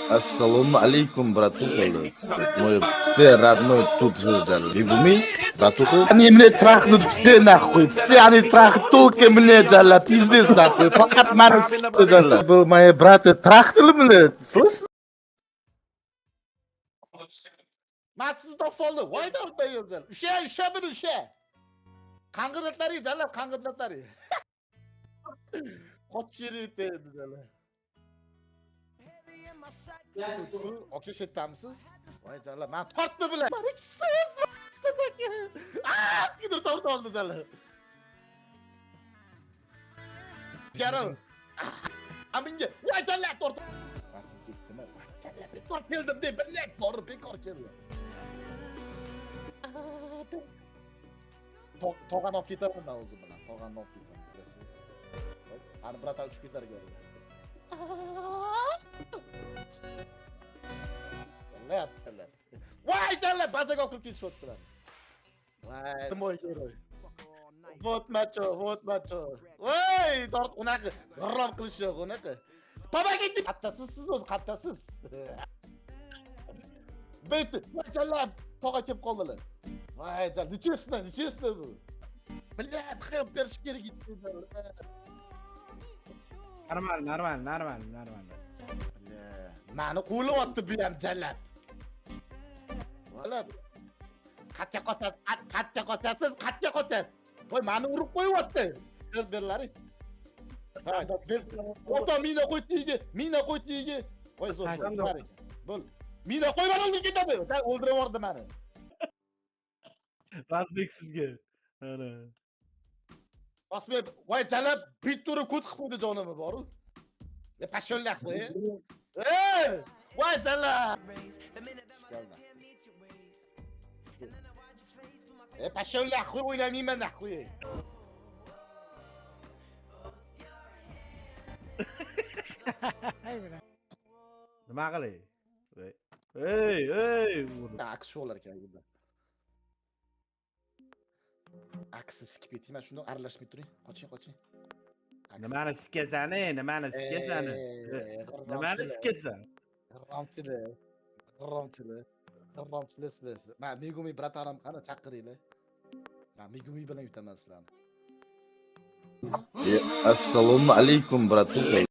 Ассаламу алейкум, братуха. Мой все родной тут ждали. Бегуми, братуха. Они мне трахнут все нахуй. Все они трахнут только мне джалла. Пиздец нахуй. Факат ману скипы джалла. Был мои браты трахнули мне. Слышишь? Масыз тофолды. Вайда olmayın джалла. Üşe bir üşe. Kangırdatları джалла, kangırdatları. Koç yeri dedi джалла. Okey şey tamsız. Vay canına ben tarttı bile. Bana iki sayısı var. Aaa gidiyor tortu oldu canına. Yarın. Amince. Vay canına tortu. Ben siz gittim ben. Vay canına bir tort geldim diye ben ne tortu bir kork geliyor. Togan ok gitar mı o zaman? Togan ok gitar. Hani brata uç gitar görüyor. Let. Vay canına bazı okul ki şuttular. Vay. Moy geliyor. Vote macho. Vay tort unaqa. G'irrom qilish yo'q unaqa. Baba gitti. Kattasız o'zi kattasız. Bitti. Vay canına toga kelib qoldilar. Vay canına nechesida bu. Bilat qilib berish kerak gitti. Normal. Mani qo'ylayapti bu ham jallab. Valla qatga qotasiz. Voy mani urib qo'yapti. Biz berlari. Ha, oto mina qo'ydiga. Voy zo'r. Bo'l. Mina qo'yman oldi ketadi. Sen o'ldirib yubordi meni. Razbek sizga. Ana. Osmon, voy jallab bitta urib ko't qilib qo'ydi jonimni boru. Pashonlaq qo'y. Voy jallab. Pashonlaq qo'y o'ynamayman nahvoy. Nima qilay? Ey. Aks sho'lar ekan bunda. Aksi sikib ketayman, shunda aralashmay turing. Qoching. Nimani sikasan? Nimani sikasan? G'irromchilar sizlar. Men Megumi bratanim qani chaqiringlar. Men Megumi bilan yutaman sizlarni. Assalomu alaykum, bratuha.